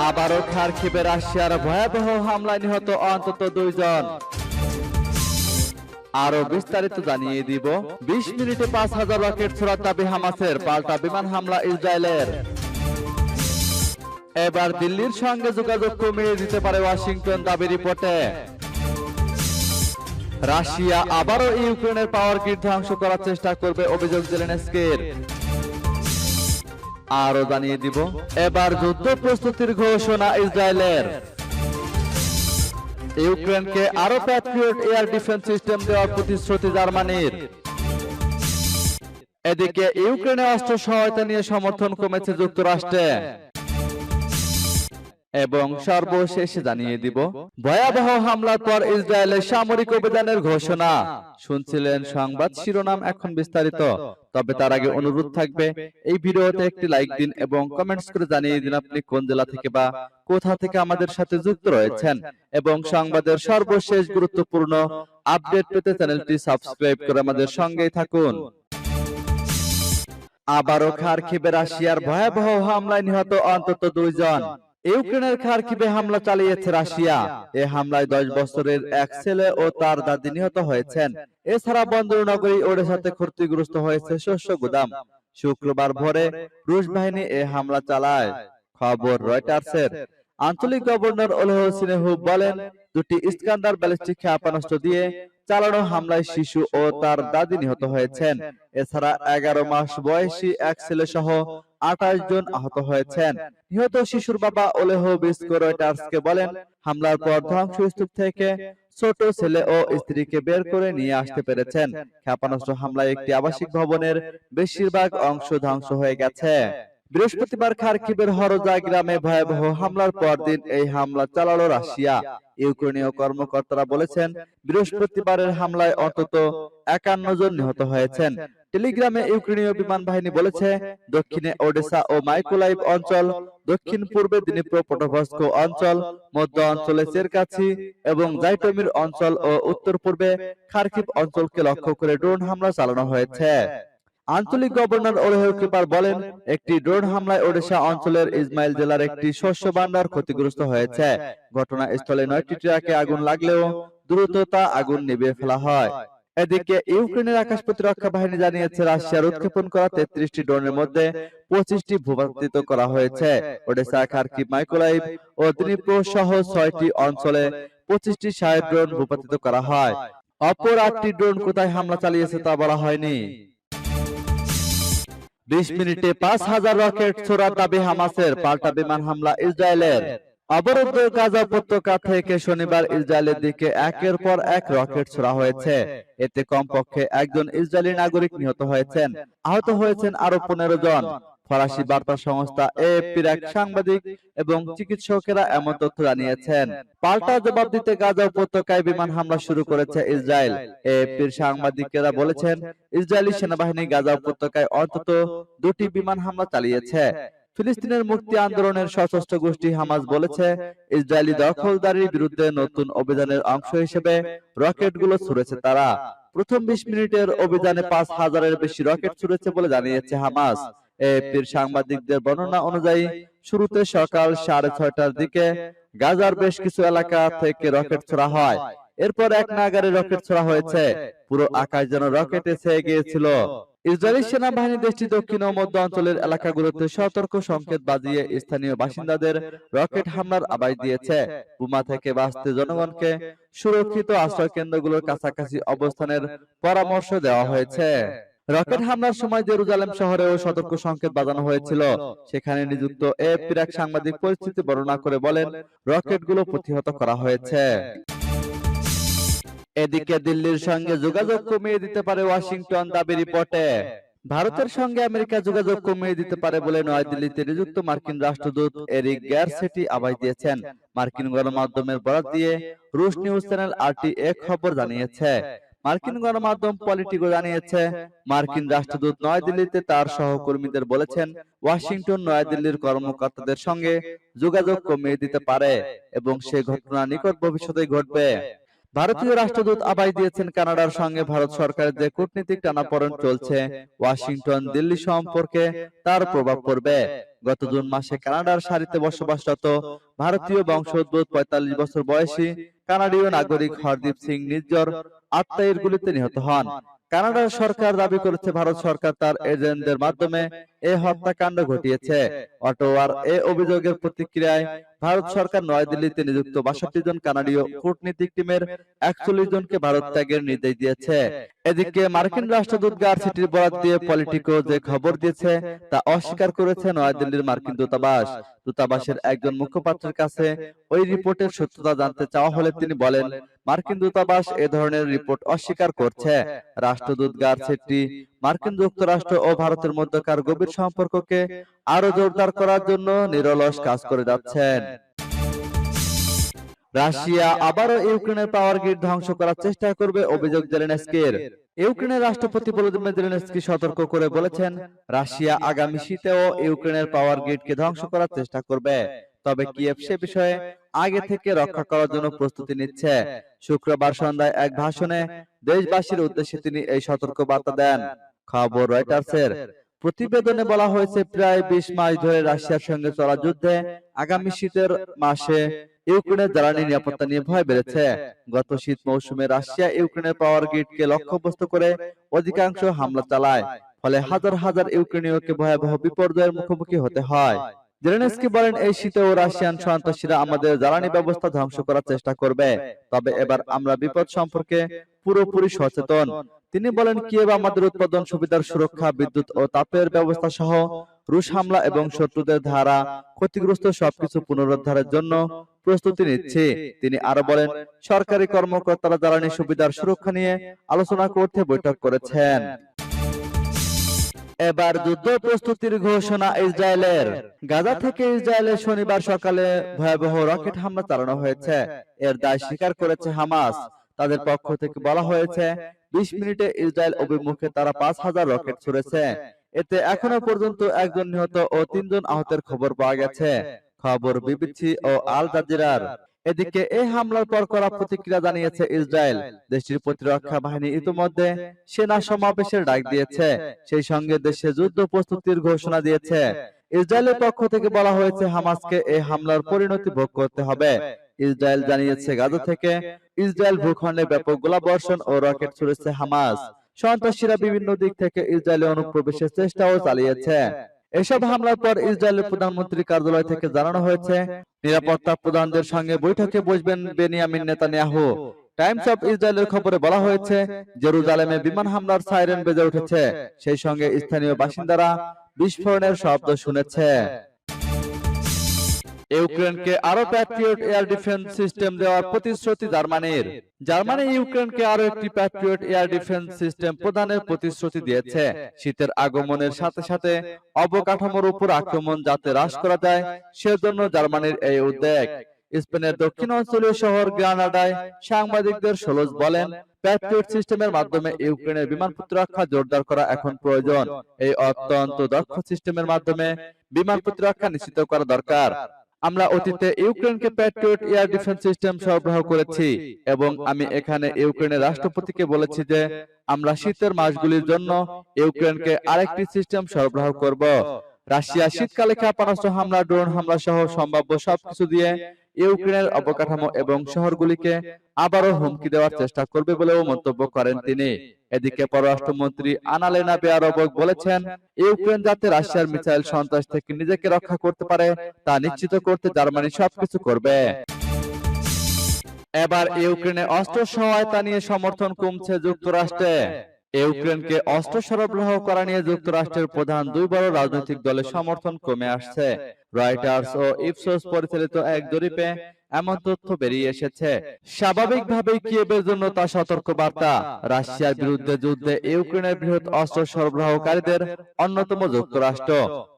আবারও খার্কিভে রাশিয়ার ভয়াবহ হামলায় নিহত অন্তত 2 জন। আরো বিস্তারিত জানিয়ে দিব। 20 মিনিটে 5000 রকেট ছোড়ার দাবি হামাসের, পাল্টা বিমান হামলা ইসরায়েলের। এবার দিল্লির সঙ্গে যোগাযোগ কমিয়ে দিতে পারে ওয়াশিংটন, দাবি রিপোর্টে। রাশিয়া আবারও ইউক্রেনের পাওয়ার গ্রিড ধ্বংস করার চেষ্টা করবে, অভিযোগ জেলেনস্কির। আরো জানিয়ে দিব, এবার যুদ্ধ প্রস্তুতির ঘোষণা ইসরায়েলের। ইউক্রেনকে আরো প্যাট্রিয়ট এয়ার ডিফেন্স সিস্টেম দেওয়ার প্রতিশ্রুতি জার্মানির। এদিকে ইউক্রেনে অস্ত্র সহায়তা নিয়ে সমর্থন কমেছে যুক্তরাষ্ট্রে। এবং সর্বশেষ জানিয়ে দিব, ভয়াবহ হামলার পর ইসরায়েলের সামরিক অভিযানের ঘোষণা। শুনছিলেন সংবাদ শিরোনাম, এখন বিস্তারিত। তবে তার আগে অনুরোধ থাকবে, এই ভিডিওতে একটি লাইক দিন এবং কমেন্টস করে জানিয়ে দিন আপনি কোন জেলা থেকে বা কোথা থেকে আমাদের সাথে যুক্ত রয়েছেন। এবং সংবাদের সর্বশেষ গুরুত্বপূর্ণ আপডেট পেতে চ্যানেলটি সাবস্ক্রাইব করে আমাদের সঙ্গেই থাকুন। আবারও খার্কিভে রাশিয়ার ভয়াবহ হামলায় নিহত অন্তত 2 জন। ইউক্রেনের খার্কিভে হামলা চালিয়েছে রাশিয়া। এ হামলায় 10 বছরের এক ছেলে ও তার দাদি নিহত হয়েছেন। এছাড়া বন্দর নগরী ওডেসাতে ক্ষতিগ্রস্ত হয়েছে শস্য গুদাম। শুক্রবার ভোরে রুশ বাহিনী এ হামলা চালায়, খবর রয়টার্সের। আঞ্চলিক গভর্নর ওলেহ সিনেহুভ বলেন, দুটি ইস্কান্দার ব্যালিস্টিক ক্ষেপণাস্ত্র দিয়ে চালানো হামলায় শিশু ও তার দাদি নিহত হয়েছেন। এছাড়া 11 মাস বয়সী এক ছেলে সহ 28 জন আহত হয়েছেন। নিহত শিশুর বাবা ওলেহ বিস্কো রয়টার্সকে বলেন, হামলার পর ধ্বংসস্তূপ থেকে ছোট ছেলে ও স্ত্রীকে বের করে নিয়ে আসতে পেরেছেন। ক্ষেপণাস্ত্র হামলায় একটি আবাসিক ভবনের বেশিরভাগ অংশ ধ্বংস হয়ে গেছে। বৃহস্পতিবার খার্কিভের হরজা গ্রামে ভয়াবহ হামলার পরদিন এই হামলা চালালো রাশিয়া। ইউক্রেনীয় কর্মকর্তারা বলেছেন, বৃহস্পতিবারের হামলায় অন্তত 51 জন নিহত হয়েছেন। টেলিগ্রামে ইউক্রেনীয় বিমান বাহিনী বলেছে, দক্ষিণে ওডেসা ও মাইকোলাইভ অঞ্চল, দক্ষিণ পূর্বে দিনিপ্রোপেট্রোভস্ক অঞ্চল, মধ্য অঞ্চলে চেরকাছি এবং জাইটমির অঞ্চল ও উত্তর পূর্বে খার্কিভ অঞ্চলকে লক্ষ্য করে ড্রোন হামলা চালানো হয়েছে। আঞ্চলিক গভর্নর ওলেহ কিপার বলেন, একটি ড্রোন হামলায় ওডেসা অঞ্চলের ইসমাইল জেলার একটি শস্য ভান্ডার ক্ষতিগ্রস্ত হয়েছে। ঘটনাস্থলে 9টি ট্রাকে আগুন লাগলেও দ্রুত তা আগুন নিভিয়ে ফেলা হয়। এদিকে ইউক্রেনের আকাশ প্রতিরক্ষা বাহিনী জানিয়েছে, রাশিয়ার উৎক্ষেপণ করা 33টি ড্রোনের মধ্যে 25টি ভূপাতিত করা হয়েছে। ওডেসা, খার্কিভ, মাইকোলাইভ ও দিনিপ্রো সহ 6টি অঞ্চলে 25টি সাইড ড্রোন ভূপাতিত করা হয়। অপর 8টি ড্রোন কোথায় হামলা চালিয়েছে তা বলা হয়নি। 20 মিনিটে 5000 রকেট ছোড়ার দাবি হামাসের, পাল্টা বিমান হামলা ইসরায়েলের। অবরুদ্ধ গাজা উপত্যকা থেকে শনিবার ইসরায়েলের দিকে একের পর এক রকেট ছোড়া হয়েছে। এতে কমপক্ষে একজন ইসরায়েলি নাগরিক নিহত হয়েছেন, আহত হয়েছেন আরো 15 জন। ফরাসি বার্তা সংস্থা এএফপির এক সাংবাদিক এবং চিকিৎসকেরা এমন তথ্য জানিয়েছেন। পাল্টা জবাব দিতে গাজা উপত্যকায় বিমান হামলা শুরু করেছে ইসরায়েল। এএফপির সাংবাদিকেরা বলেছেন, ইসরায়েলি সেনাবাহিনী গাজা উপত্যকায় অন্তত 2টি বিমান হামলা চালিয়েছে। ফিলিস্তিনের মুক্তি আন্দোলনের সশস্ত্র গোষ্ঠী হামাস বলেছে, ইসরায়েলি দখলদারির বিরুদ্ধে নতুন অভিযানের অংশ হিসেবে রকেটগুলো ছুড়েছে তারা। প্রথম 20 মিনিটের অভিযানে 5000-এর বেশি রকেট ছুড়েছে বলে জানিয়েছে হামাস। এএফপির সাংবাদিকদের বর্ণনা অনুযায়ী, শুরুতে সকাল 6:30টার দিকে গাজার বেশ কিছু এলাকা থেকে রকেট ছোড়া হয়। এরপর এক নাগারে রকেট ছোড়া হয়েছে। পুরো আকাশ যেন রকেটে ছেয়ে গিয়েছিল। ইসরায়েলি সেনাবাহিনী দেশটির দক্ষিণ ও মধ্য অঞ্চলের এলাকাগুলোতে সতর্ক সংকেত বাজিয়ে স্থানীয় বাসিন্দাদের রকেট হামলার আভাস দিয়েছে। বোমা থেকে বাঁচতে জনগণকে সুরক্ষিত আশ্রয় কেন্দ্রগুলোর কাছাকাছি অবস্থানের পরামর্শ দেওয়া হয়েছে। রকেট হামলার সময় জেরুজালেম শহরেও সতর্ক সংকেত বাজানো হয়েছিল। সেখানে নিযুক্ত এএফপির এক সাংবাদিক পরিস্থিতি বর্ণনা করে বলেন, রকেটগুলো প্রতিহত করা হয়েছে। এদিকে দিল্লির সঙ্গে যোগাযোগ কমিয়ে দিতে পারে ওয়াশিংটন, দাবি রিপোর্টে। ভারতের সঙ্গে আমেরিকা যোগাযোগ কমিয়ে দিতে পারে বলে নয়াদিল্লিতে নিযুক্ত মার্কিন রাষ্ট্রদূত এরিক গ্যারসেটি আভাস দিয়েছেন। মার্কিন গণমাধ্যমের বরাত দিয়ে রুশ নিউজ চ্যানেল আরটিএ খবর জানিয়েছে। মার্কিন গণমাধ্যম পলিটিকো জানিয়েছে, মার্কিন রাষ্ট্রদূত নয়াদিল্লিতে তার সহকর্মীদের বলেছেন, ওয়াশিংটন নয়াদিল্লির কর্মকর্তাদের সঙ্গে যোগাযোগ কমিয়ে দিতে পারে এবং সে ঘটনা নিকট ভবিষ্যতে ঘটবে। ভারতীয় রাষ্ট্রদূত আবাই দিয়েছেন কানাডার সঙ্গে ভারত সরকারের যে কূটনীতিক টানাপোড়েন চলছে ওয়াশিংটন দিল্লি সম্পর্কে তার প্রভাব পড়বে। গত জুন মাসে কানাডার সারিতে বসবাসরত ভারতীয় বংশোদ্ভূত ৪৫ বছর বয়সী কানাডীয় নাগরিক হরদীপ সিং নিজ্জর আত্মাইয়ের গুলিতে নিহত হন। কানাডার সরকার দাবি করেছে ভারত সরকার তার এজেন্টদের মাধ্যমে এই হত্যাকাণ্ড ঘটিয়েছে। অটোয়ার এ অভিযোগের প্রতিক্রিয়ায় ভারত সরকার নয়াদিল্লিতে নিযুক্ত ৬২ জন কানাডীয় কূটনীতিক টিমের ৪১ জনকে ভারত ত্যাগের নির্দেশ দিয়েছে। এদিকে মার্কিন রাষ্ট্রদূত গারসিটির বরাত দিয়ে পলিটিকো যে খবর দিয়েছে তা অস্বীকার করেছে নয়াদিল্লির মার্কিন দূতাবাস। দূতাবাসের একজন মুখপাত্রের কাছে ওই রিপোর্টের সত্যতা জানতে চাওয়া হলে তিনি বলেন, মার্কিন দূতাবাস এ ধরনের রিপোর্ট অস্বীকার করছে। রাষ্ট্রদূত গারসিটি মার্কিন যুক্তরাষ্ট্র ও ভারতের মধ্যকার গভীর সম্পর্ককে আরো জোরদার করার জন্য নিরলস কাজ করে যাচ্ছেন। রাশিয়া আবারও ইউক্রেনের পাওয়ার গ্রিড ধ্বংস করার চেষ্টা করবে, অভিযোগ জেলেনস্কির। ইউক্রেনের রাষ্ট্রপতি ভলোদিমির জেলেনস্কি সতর্ক করে বলেছেন, রাশিয়া আগামী শীতেও ইউক্রেনের পাওয়ার গ্রিডকে ধ্বংস করার চেষ্টা করবে। তবে কিয়েভ সে বিষয়ে আগে থেকে রক্ষা করার জন্য প্রস্তুতি নিচ্ছে। শুক্রবার সন্ধ্যায় এক ভাষণে দেশবাসীর উদ্দেশ্যে তিনি এই সতর্ক বার্তা দেন। খবর রয়টার্সের। প্রতিবেদনে বলা হয়েছে, প্রায় ২০ মাস ধরে রাশিয়ার সঙ্গে চলা যুদ্ধে আগামী শীতের মাসে ইউক্রেনের জ্বালানি নিরাপত্তা নিয়ে ভয় বেড়েছে। গত শীত মৌসুমে রাশিয়া ইউক্রেনের পাওয়ার গ্রিডকে লক্ষ্যবস্তু করে অধিকাংশ হামলা চালায়, ফলে হাজার হাজার ইউক্রেনীয়কে ভয়াবহ বিপর্যয়ের মুখোমুখি হতে হয়। জেলেনস্কি বলেন, এই শীতেও রাশিয়ান সন্ত্রাসীরা আমাদের জ্বালানি ব্যবস্থা ধ্বংস করার চেষ্টা করবে। তবে এবার আমরা বিপদ সম্পর্কে পুরোপুরি সচেতন। তিনি বলেন, কিয়েভ আমাদের উৎপাদন সুবিধার সুরক্ষা, বিদ্যুৎ ও তাপের ব্যবস্থা সহ রুশ হামলা এবং শত্রুদের দ্বারা ক্ষতিগ্রস্ত সবকিছু পুনরুদ্ধারের জন্য প্রস্তুতি নিচ্ছে। তিনি আরো বলেন, সরকারি কর্মকর্তারা জ্বালানি সুবিধার সুরক্ষা নিয়ে আলোচনা করতে বৈঠক করেছেন। এবার যুদ্ধ প্রস্তুতির ঘোষণা ইসরায়েলের। গাজা থেকে ইসরায়েলে শনিবার সকালে ভয়াবহ রকেট হামলা চালানো হয়েছে। এর দায় স্বীকার করেছে হামাস। তাদের পক্ষ থেকে বলা হয়েছে, ২০ মিনিটে ইসরায়েল অভিমুখে তারা ৫,০০০ রকেট ছুড়েছে। এতে এখনো পর্যন্ত একজন নিহত ও ৩ জন আহতের খবর পাওয়া গেছে। খবর বিবিসি ও আল জাজিরার। এদিকে এই হামলার পর কড়া প্রতিক্রিয়া জানিয়েছে ইসরায়েল। দেশটির প্রতিরক্ষা বাহিনী ইতিমধ্যে সেনা সমাবেশের ডাক দিয়েছে, সেই সঙ্গে দেশে যুদ্ধ প্রস্তুতির ঘোষণা দিয়েছে। ইসরায়েলের পক্ষ থেকে বলা হয়েছে, হামাসকে এই হামলার পরিণতি ভোগ করতে হবে। ইসরায়েল জানিয়েছে, গাজা থেকে ইসরায়েল ভূখণ্ডে ব্যাপক গোলাবর্ষণ ও রকেট ছুড়েছে হামাস। সন্ত্রাসীরা বিভিন্ন দিক থেকে ইসরায়েলে অনুপ্রবেশের চেষ্টাও চালিয়েছে। এসব হামলার পর ইসরায়েলের প্রধানমন্ত্রীর কার্যালয় থেকে জানানো হয়েছে, নিরাপত্তা প্রধানদের সঙ্গে বৈঠকে বসবেন বেনিয়ামিন নেতানিয়াহু। টাইমস অফ ইসরায়েলের খবরে বলা হয়েছে, জেরুজালেমে বিমান হামলার সাইরেন বেজে উঠেছে, সেই সঙ্গে স্থানীয় বাসিন্দারা বিস্ফোরণের শব্দ শুনেছে। ইউক্রেনকে আরো প্যাট্রিয়ট এয়ার ডিফেন্স সিস্টেম দেওয়ার প্রতিশ্রুতি জার্মানির। জার্মানি ইউক্রেনকে আরো একটি প্যাট্রিয়ট এয়ার ডিফেন্স সিস্টেম প্রদানের প্রতিশ্রুতি দিয়েছে। শীতের আগমনের সাথে সাথে অবকাঠামোর উপর আক্রমণ যাতে হ্রাস করা যায়, সেজন্য জার্মানির এই উদ্যোগ। স্পেনের দক্ষিণ অঞ্চলীয় শহর গ্রানাডায় সাংবাদিকদের সোলোজ বলেন, প্যাট্রিয়ট সিস্টেমের মাধ্যমে ইউক্রেনের বিমান প্রতিরক্ষা জোরদার করা এখন প্রয়োজন। এই অত্যন্ত দক্ষ সিস্টেমের মাধ্যমে বিমান প্রতিরক্ষা নিশ্চিত করা দরকার। আমরা অতীতে ইউক্রেনকে প্যাট্রিয়ট এয়ার ডিফেন্স সিস্টেম সরবরাহ করেছি এবং আমি এখানে ইউক্রেনের রাষ্ট্রপতিকে বলেছি যে আমরা শীতের মাসগুলির জন্য ইউক্রেনকে আরেকটি সিস্টেম সরবরাহ করব। রাশিয়া শীতকালে ক্ষেপণাস্ত্র হামলা, ড্রোন হামলা সহ সম্ভাব্য সবকিছু দিয়ে ইউক্রেনের অবকাঠামো এবং শহরগুলিকে আবারও হুমকি দেওয়ার চেষ্টা করবে বলেও মন্তব্য করেন তিনি। এদিকে পররাষ্ট্রমন্ত্রী আনালেনা বেয়ারোভক বলেছেন, ইউক্রেন যাতে রাশিয়ার মিসাইল সন্ত্রাস থেকে নিজেকে রক্ষা করতে পারে তা নিশ্চিত করতে জার্মানি সবকিছু করবে। এবার ইউক্রেনে অস্ত্র সহায়তা নিয়ে সমর্থন কমছে যুক্তরাষ্ট্রে। ইউক্রেনকে অস্ত্র সরবরাহ করা নিয়ে যুক্তরাষ্ট্রের প্রধান দুই বড় রাজনৈতিক দলের সমর্থন কমে আসছে। রয়টার্স ও ইপসোস পরিচালিত এক জরিপে এমন তথ্য বেরিয়ে এসেছে। স্বাভাবিকভাবেই কিয়েভের জন্য তা সতর্ক বার্তা। রাশিয়ার বিরুদ্ধে যুদ্ধে ইউক্রেনের বৃহৎ অস্ত্র সরবরাহকারীদের অন্যতম যুক্তরাষ্ট্র।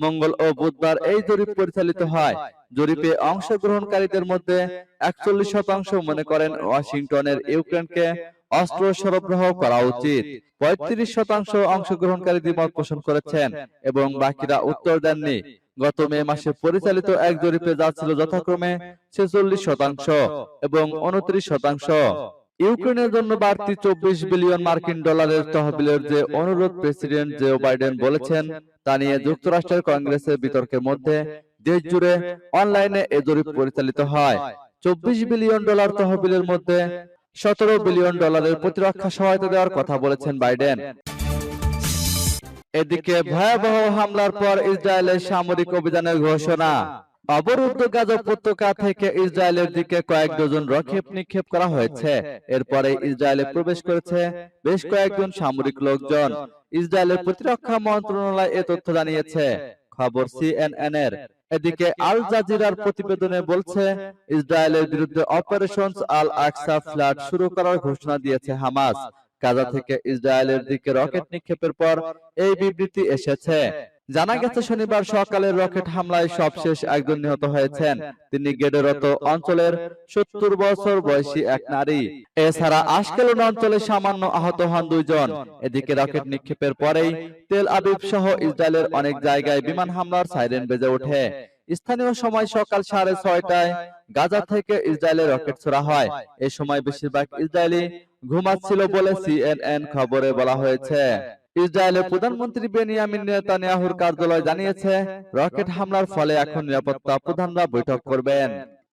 মঙ্গল ও বুধবার এই জরিপ পরিচালিত হয়। জরিপে অংশগ্রহণকারীদের মধ্যে ৪১% মনে করেন ওয়াশিংটনের ইউক্রেনকে অস্ত্র সরবরাহ করা উচিত। ৩৫% অংশগ্রহণকারী দ্বিমত পোষণ করেছেন এবং বাকিরা উত্তর দেননি। গত মে মাসে পরিচালিত এক জরিপে যা ছিল যথাক্রমে ৪৬% এবং ২৯%। ইউক্রেনের জন্য বাড়তি 24 বিলিয়ন মার্কিন ডলারের তহবিলের যে অনুরোধ প্রেসিডেন্ট জো বাইডেন বলেছেন তা নিয়ে যুক্তরাষ্ট্রের কংগ্রেসের বিতর্কের মধ্যে দেশ জুড়ে অনলাইনে এ জরিপ পরিচালিত হয়। 24 বিলিয়ন ডলার তহবিলের মধ্যে 17 বিলিয়ন ডলারের প্রতিরক্ষা সহায়তা দেওয়ার কথা বলেছেন বাইডেন। এদিকে ভয়াবহ হামলার পর ইসরায়েলের সামরিক অভিযানের ঘোষণা। অবরুদ্ধ গাজা উপত্যকা থেকে ইসরায়েলের দিকে কয়েক ডজন রকেট নিক্ষেপ করা হয়েছে। এরপরে ইসরায়েলে প্রবেশ করেছে বেশ কয়েকজন সামরিক লোকজন। ইসরায়েলের প্রতিরক্ষা মন্ত্রণালয় এ তথ্য জানিয়েছে, খবর সিএনএন এর। এদিকে আল জাজিরার প্রতিবেদনে বলছে, ইসরায়েলের বিরুদ্ধে অপারেশন আল আকসা ফ্লাড শুরু করার ঘোষণা দিয়েছে হামাস। গাজা থেকে ইসরায়েলের দিকে রকেট নিক্ষেপের পর এই বিবৃতি এসেছে। জানা গেছে, শনিবার সকালের রকেট হামলায় সবশেষ একজন নিহত হয়েছেন। তিনি গেডেরত অঞ্চলের 70 বছর বয়সী এক নারী। এছাড়া আশকেলন অঞ্চলে সামান্য আহত হন 2 জন। এদিকে রকেট নিক্ষেপের পরেই তেল আবিব সহ ইসরায়েলের অনেক জায়গায় বিমান হামলার সাইরেন বেজে ওঠে। স্থানীয় সময় সকাল 6:30টায় গাজা থেকে ইসরায়েলে রকেট ছোড়া হয়। এ সময় বেশিরভাগ ইসরায়েলি ঘুমাচ্ছিল বলে সিএনএন খবরে বলা হয়েছে। ইসরায়েলের প্রধানমন্ত্রী বেনিয়ামিন নেতানিয়াহুর কার্যালয় জানিয়েছে, রকেট হামলার ফলে এখন নিরাপত্তা প্রধানরা বৈঠক করবেন।